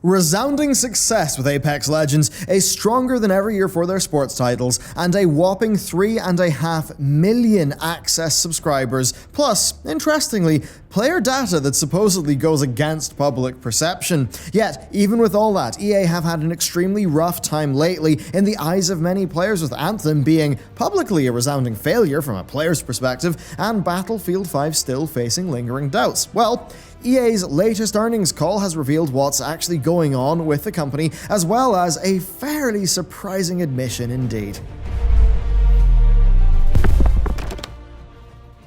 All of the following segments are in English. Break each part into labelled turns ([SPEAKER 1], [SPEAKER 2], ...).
[SPEAKER 1] Resounding success with Apex Legends, a stronger than ever year for their sports titles, and a whopping 3.5 million access subscribers, plus, interestingly, player data that supposedly goes against public perception. Yet, even with all that, EA have had an extremely rough time lately in the eyes of many players, with Anthem being publicly a resounding failure from a player's perspective, and Battlefield 5 still facing lingering doubts. Well, EA's latest earnings call has revealed what's actually going on with the company, as well as a fairly surprising admission indeed.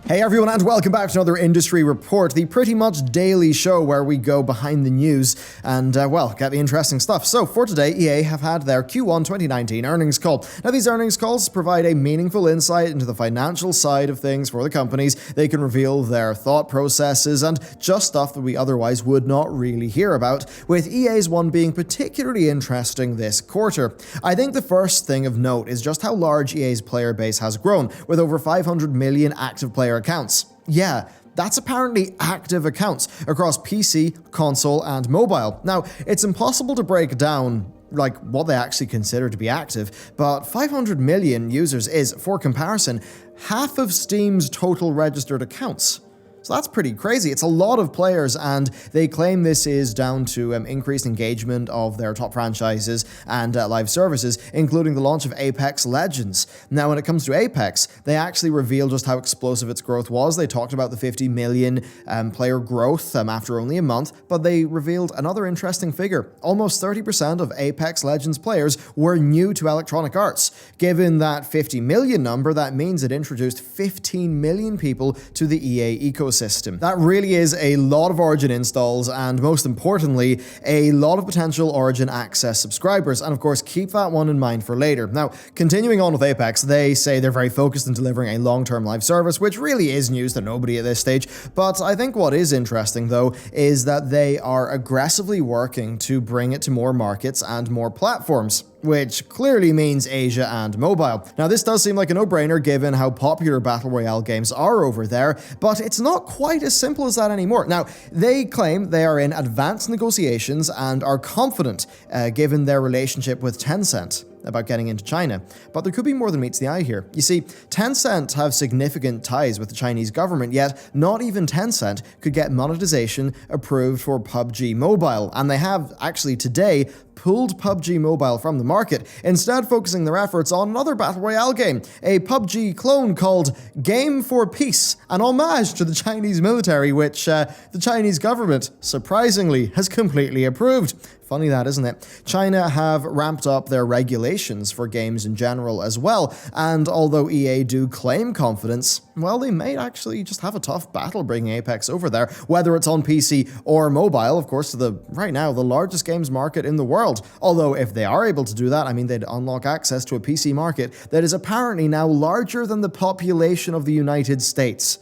[SPEAKER 1] Hey everyone, and welcome back to another Industry Report, the pretty much daily show where we go behind the news and, get the interesting stuff. So for today, EA have had their Q1 2019 earnings call. Now these earnings calls provide a meaningful insight into the financial side of things for the companies. They can reveal their thought processes and just stuff that we otherwise would not really hear about, with EA's one being particularly interesting this quarter. I think the first thing of note is just how large EA's player base has grown, with over 500 million active player accounts. Yeah, that's apparently active accounts across PC, console, and mobile. Now, it's impossible to break down what they actually consider to be active, but 500 million users is, for comparison, half of Steam's total registered accounts. So that's pretty crazy. It's a lot of players, and they claim this is down to increased engagement of their top franchises and live services, including the launch of Apex Legends. Now, when it comes to Apex, they actually revealed just how explosive its growth was. They talked about the 50 million player growth after only a month, but they revealed another interesting figure. Almost 30% of Apex Legends players were new to Electronic Arts. Given that 50 million number, that means it introduced 15 million people to the EA ecosystem. That really is a lot of Origin installs, and most importantly, a lot of potential Origin Access subscribers, and of course keep that one in mind for later. Now, continuing on with Apex, they say they're very focused on delivering a long-term live service, which really is news to nobody at this stage, but I think what is interesting though is that they are aggressively working to bring it to more markets and more platforms, which clearly means Asia and mobile. Now, this does seem like a no-brainer given how popular Battle Royale games are over there, but it's not quite as simple as that anymore. Now, they claim they are in advanced negotiations and are confident, given their relationship with Tencent, about getting into China. But there could be more than meets the eye here. You see, Tencent have significant ties with the Chinese government, yet not even Tencent could get monetization approved for PUBG Mobile, and they have actually today pulled PUBG Mobile from the market, instead focusing their efforts on another Battle Royale game, a PUBG clone called Game for Peace, an homage to the Chinese military, which the Chinese government, surprisingly, has completely approved. Funny that, isn't it? China have ramped up their regulations for games in general as well, and although EA do claim confidence, well, they may actually just have a tough battle bringing Apex over there, whether it's on PC or mobile, of course, to right now, the largest games market in the world. Although, if they are able to do that, I mean, they'd unlock access to a PC market that is apparently now larger than the population of the United States.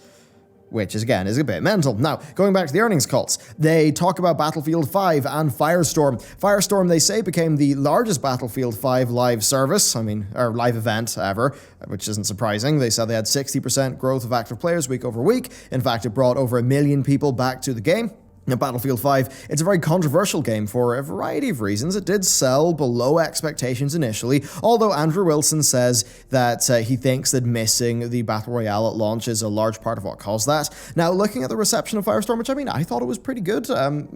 [SPEAKER 1] Which, again, is a bit mental. Now, going back to the earnings calls, they talk about Battlefield 5 and Firestorm. Firestorm, they say, became the largest Battlefield 5 live service, or live event ever, which isn't surprising. They said they had 60% growth of active players week over week. In fact, it brought over 1 million people back to the game. Now, Battlefield 5, it's a very controversial game for a variety of reasons. It did sell below expectations initially, although Andrew Wilson says that he thinks that missing the Battle Royale at launch is a large part of what caused that. Now, looking at the reception of Firestorm, which I thought it was pretty good,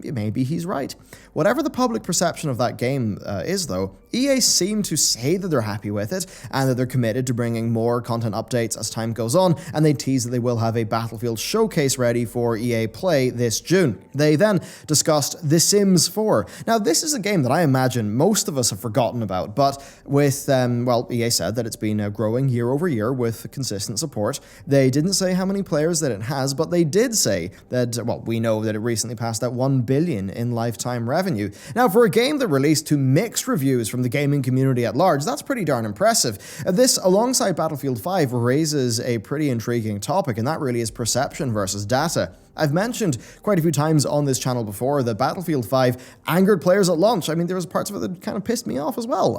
[SPEAKER 1] maybe he's right. Whatever the public perception of that game is, though, EA seem to say that they're happy with it, and that they're committed to bringing more content updates as time goes on, and they tease that they will have a Battlefield showcase ready for EA Play this June. They then discussed The Sims 4. Now, this is a game that I imagine most of us have forgotten about, but with, EA said that it's been growing year over year with consistent support. They didn't say how many players that it has, but they did say that, we know that it recently passed that 1 billion in lifetime revenue. Now, for a game that released to mixed reviews from the gaming community at large, that's pretty darn impressive. This, alongside Battlefield 5, raises a pretty intriguing topic, and that really is perception versus data. I've mentioned quite a few times on this channel before that Battlefield 5 angered players at launch. There was parts of it that kind of pissed me off as well.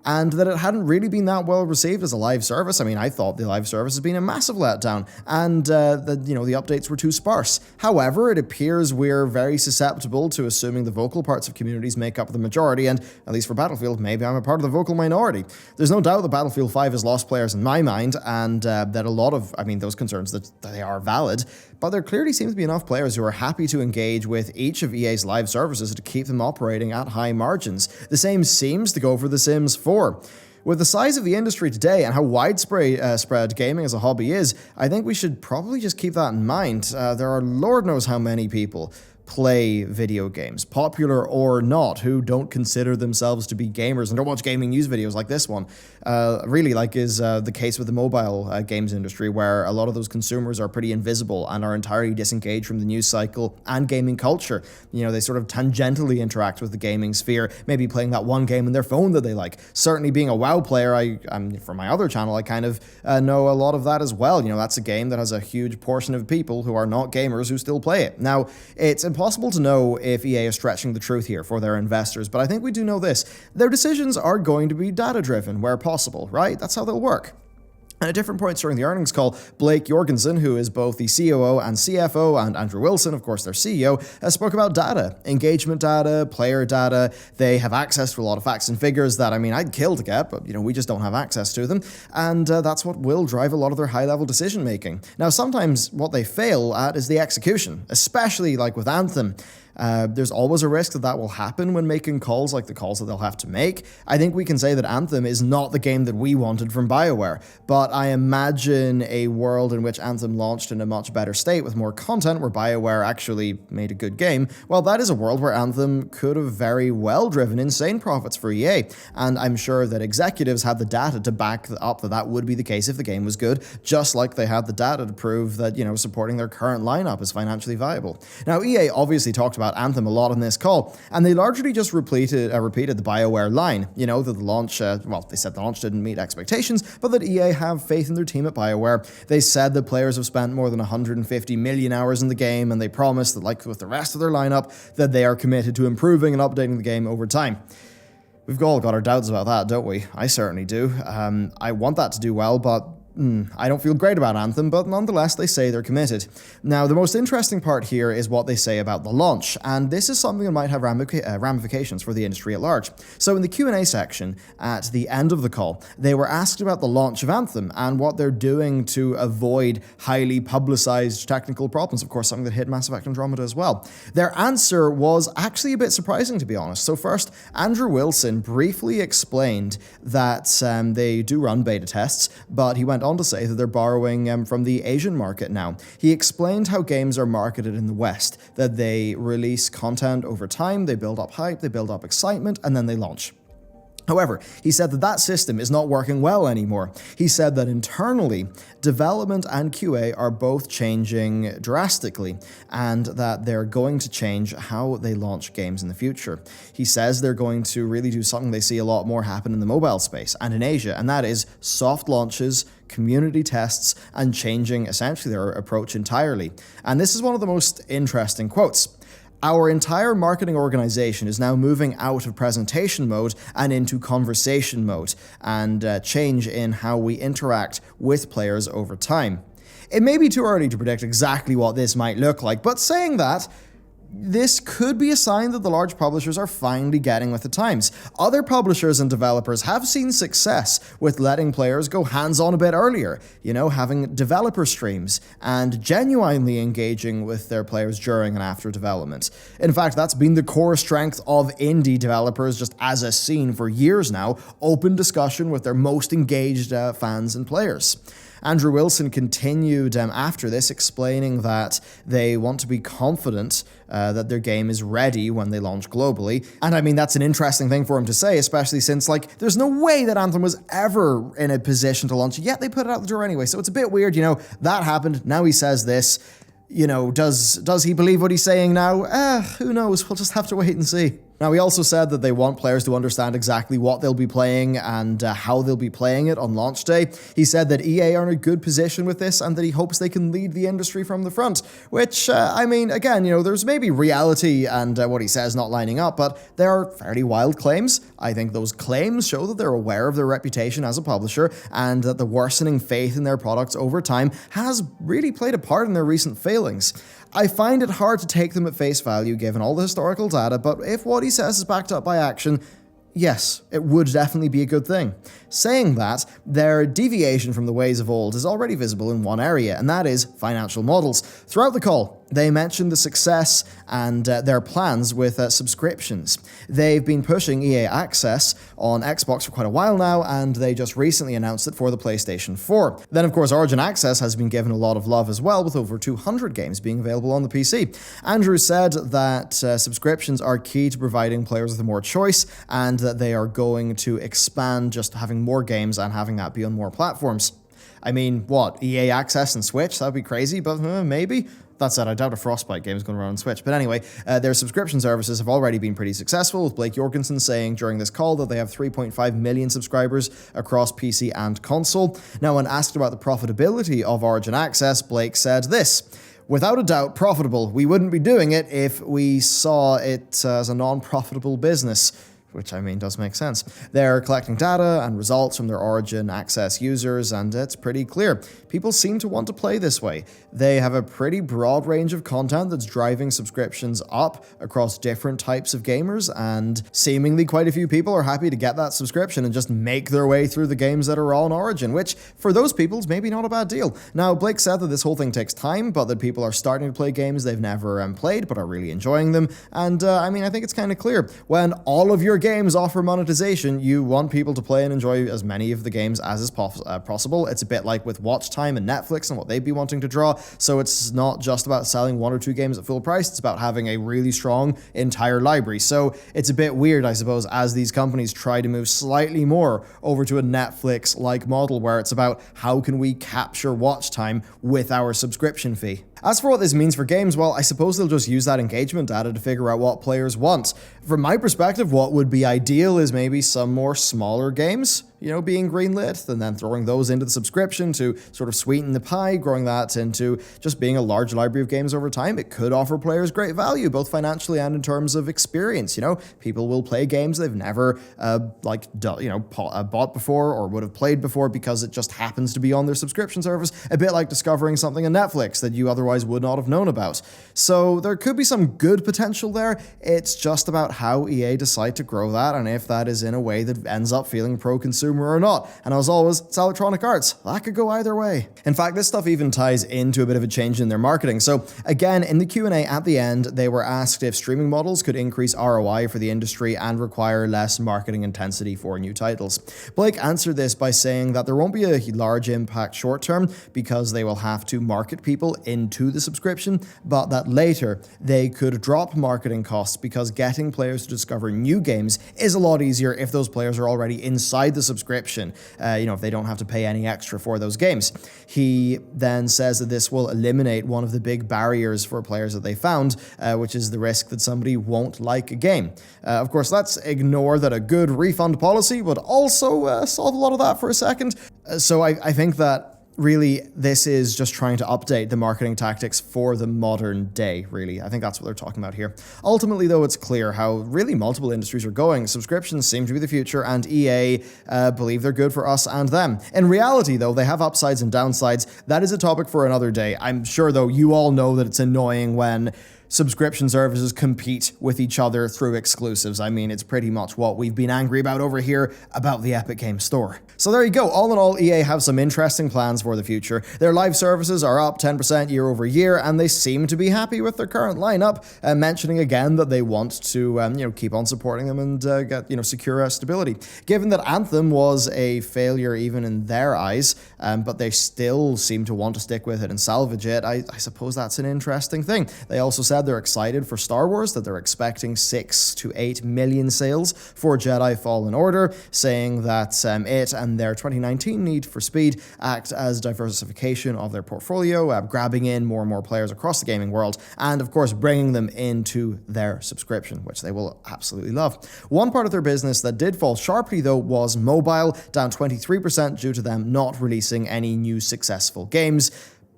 [SPEAKER 1] and that it hadn't really been that well received as a live service. I mean, I thought the live service has been a massive letdown, and the updates were too sparse. However, it appears we're very susceptible to assuming the vocal parts of communities make up the majority, and at least for Battlefield, maybe I'm a part of the vocal minority. There's no doubt that Battlefield 5 has lost players in my mind, and that a lot of, those concerns, that they are valid, but there clearly seems to be enough players who are happy to engage with each of EA's live services to keep them operating at high margins. The same seems to go for The Sims 4. With the size of the industry today and how widespread gaming as a hobby is, I think we should probably just keep that in mind. There are Lord knows how many people play video games, popular or not, who don't consider themselves to be gamers and don't watch gaming news videos like this one. Really, like is the case with the mobile games industry, where a lot of those consumers are pretty invisible and are entirely disengaged from the news cycle and gaming culture. They sort of tangentially interact with the gaming sphere, maybe playing that one game on their phone that they like. Certainly being a WoW player, I'm from my other channel, I kind of know a lot of that as well. That's a game that has a huge portion of people who are not gamers who still play it. Now, it's impossible to know if EA is stretching the truth here for their investors, but I think we do know this. Their decisions are going to be data-driven where possible, right? That's how they'll work. And at different points during the earnings call, Blake Jorgensen, who is both the COO and CFO, and Andrew Wilson, of course, their CEO, spoke about data, engagement data, player data. They have access to a lot of facts and figures that, I'd kill to get, but, we just don't have access to them. And that's what will drive a lot of their high-level decision-making. Now, sometimes what they fail at is the execution, especially like with Anthem. There's always a risk that will happen when making calls like the calls that they'll have to make. I think we can say that Anthem is not the game that we wanted from BioWare, but I imagine a world in which Anthem launched in a much better state with more content, where BioWare actually made a good game. Well, that is a world where Anthem could have very well driven insane profits for EA, and I'm sure that executives had the data to back up that would be the case if the game was good, just like they had the data to prove that, supporting their current lineup is financially viable. Now, EA obviously talked about Anthem a lot on this call, and they largely just repeated the BioWare line, that the launch, they said the launch didn't meet expectations, but that EA have faith in their team at BioWare. They said that players have spent more than 150 million hours in the game, and they promised that, like with the rest of their lineup, that they are committed to improving and updating the game over time. We've all got our doubts about that, don't we? I certainly do. I want that to do well, but I don't feel great about Anthem, but nonetheless, they say they're committed. Now, the most interesting part here is what they say about the launch, and this is something that might have ramifications for the industry at large. So in the Q&A section at the end of the call, they were asked about the launch of Anthem and what they're doing to avoid highly publicized technical problems, of course, something that hit Mass Effect Andromeda as well. Their answer was actually a bit surprising, to be honest. So first, Andrew Wilson briefly explained that they do run beta tests, but he went on to say that they're borrowing from the Asian market now. He explained how games are marketed in the West, that they release content over time, they build up hype, they build up excitement, and then they launch. However, he said that system is not working well anymore. He said that internally, development and QA are both changing drastically, and that they're going to change how they launch games in the future. He says they're going to really do something they see a lot more happen in the mobile space and in Asia, and that is soft launches, community tests, and changing essentially their approach entirely. And this is one of the most interesting quotes. Our entire marketing organization is now moving out of presentation mode and into conversation mode, and change in how we interact with players over time. It may be too early to predict exactly what this might look like, but saying that, this could be a sign that the large publishers are finally getting with the times. Other publishers and developers have seen success with letting players go hands-on a bit earlier, having developer streams and genuinely engaging with their players during and after development. In fact, that's been the core strength of indie developers just as a scene for years now, open discussion with their most engaged fans and players. Andrew Wilson continued after this, explaining that they want to be confident that their game is ready when they launch globally. And that's an interesting thing for him to say, especially since, there's no way that Anthem was ever in a position to launch, yet they put it out the door anyway. So it's a bit weird, that happened, now he says this. Does he believe what he's saying now? Who knows? We'll just have to wait and see. Now, he also said that they want players to understand exactly what they'll be playing and how they'll be playing it on launch day. He said that EA are in a good position with this and that he hopes they can lead the industry from the front, which, I mean, again, there's maybe reality and what he says not lining up, but they are fairly wild claims. I think those claims show that they're aware of their reputation as a publisher and that the worsening faith in their products over time has really played a part in their recent failings. I find it hard to take them at face value given all the historical data, but if what he says is backed up by action, yes, it would definitely be a good thing. Saying that, their deviation from the ways of old is already visible in one area, and that is financial models. Throughout the call, they mentioned the success and their plans with subscriptions. They've been pushing EA Access on Xbox for quite a while now, and they just recently announced it for the PlayStation 4. Then, of course, Origin Access has been given a lot of love as well, with over 200 games being available on the PC. Andrew said that subscriptions are key to providing players with more choice, and that they are going to expand just having more games and having that be on more platforms. I mean, what, EA Access and Switch? That'd be crazy, but maybe. That said, I doubt a Frostbite game is going to run on Switch. But anyway, their subscription services have already been pretty successful, with Blake Jorgensen saying during this call that they have 3.5 million subscribers across PC and console. Now, when asked about the profitability of Origin Access, Blake said this: "Without a doubt, profitable. We wouldn't be doing it if we saw it as a non-profitable business." Which, I mean, does make sense. They're collecting data and results from their Origin Access users, and it's pretty clear. People seem to want to play this way. They have a pretty broad range of content that's driving subscriptions up across different types of gamers, and seemingly quite a few people are happy to get that subscription and just make their way through the games that are on Origin, which, for those people, is maybe not a bad deal. Now, Blake said that this whole thing takes time, but that people are starting to play games they've never played, but are really enjoying them, and I mean, I think it's kind of clear. When all of your games offer monetization, you want people to play and enjoy as many of the games as is possible. It's a bit like with watch time and Netflix and what they'd be wanting to draw, so it's not just about selling 1 or 2 games at full price, it's about having a really strong entire library. So it's a bit weird, I suppose, as these companies try to move slightly more over to a Netflix-like model where it's about how can we capture watch time with our subscription fee. As for what this means for games, well, I suppose they'll just use that engagement data to figure out what players want. From my perspective, what would be ideal is maybe some more smaller games, being greenlit, and then throwing those into the subscription to sort of sweeten the pie, growing that into just being a large library of games over time. It could offer players great value, both financially and in terms of experience. People will play games they've never bought before or would have played before because it just happens to be on their subscription service, a bit like discovering something on Netflix that you otherwise would not have known about. So there could be some good potential there. It's just about how EA decide to grow that, and if that is in a way that ends up feeling pro-consumer or not. And as always, it's Electronic Arts. That could go either way. In fact, this stuff even ties into a bit of a change in their marketing. So again, in the Q&A at the end, they were asked if streaming models could increase ROI for the industry and require less marketing intensity for new titles. Blake answered this by saying that there won't be a large impact short term because they will have to market people into the subscription, but that later they could drop marketing costs because getting players to discover new games is a lot easier if those players are already inside the subscription, if they don't have to pay any extra for those games. He then says that this will eliminate one of the big barriers for players that they found, which is the risk that somebody won't like a game. Of course, let's ignore that a good refund policy would also solve a lot of that for a second. So I think that really, this is just trying to update the marketing tactics for the modern day, really. I think that's what they're talking about here. Ultimately, though, it's clear how really multiple industries are going. Subscriptions seem to be the future, and EA believe they're good for us and them. In reality, though, they have upsides and downsides. That is a topic for another day. I'm sure, though, you all know that it's annoying when subscription services compete with each other through exclusives. I mean, it's pretty much what we've been angry about over here about the Epic Games Store. So there you go. All in all, EA have some interesting plans for the future. Their live services are up 10% year over year, and they seem to be happy with their current lineup, mentioning again that they want to keep on supporting them and get secure stability. Given that Anthem was a failure even in their eyes, but they still seem to want to stick with it and salvage it, I suppose that's an interesting thing. They also said said they're excited for Star Wars, that they're expecting 6 to 8 million sales for Jedi Fallen Order, saying that it and their 2019 Need for Speed act as diversification of their portfolio, grabbing in more and more players across the gaming world, and of course bringing them into their subscription, which they will absolutely love. One part of their business that did fall sharply though was mobile, down 23% due to them not releasing any new successful games.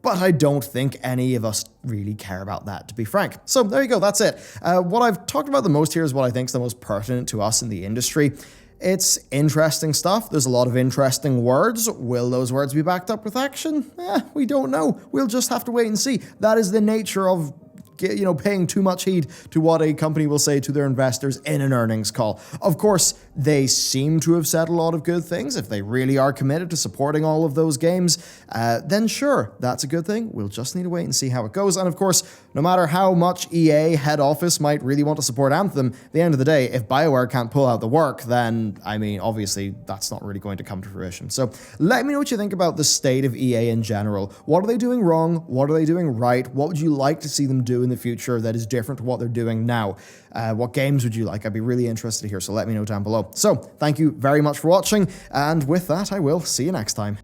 [SPEAKER 1] But I don't think any of us really care about that, to be frank. So there you go, that's it. What I've talked about the most here is what I think is the most pertinent to us in the industry. It's interesting stuff. There's a lot of interesting words. Will those words be backed up with action? We don't know. We'll just have to wait and see. That is the nature of paying too much heed to what a company will say to their investors in an earnings call. Of course, they seem to have said a lot of good things. If they really are committed to supporting all of those games, then sure, that's a good thing. We'll just need to wait and see how it goes. And of course, no matter how much EA head office might really want to support Anthem, at the end of the day, if BioWare can't pull out the work, then, obviously, that's not really going to come to fruition. So let me know what you think about the state of EA in general. What are they doing wrong? What are they doing right? What would you like to see them do in the future that is different to what they're doing now? What games would you like? I'd be really interested to hear, so let me know down below. So, thank you very much for watching, and with that, I will see you next time.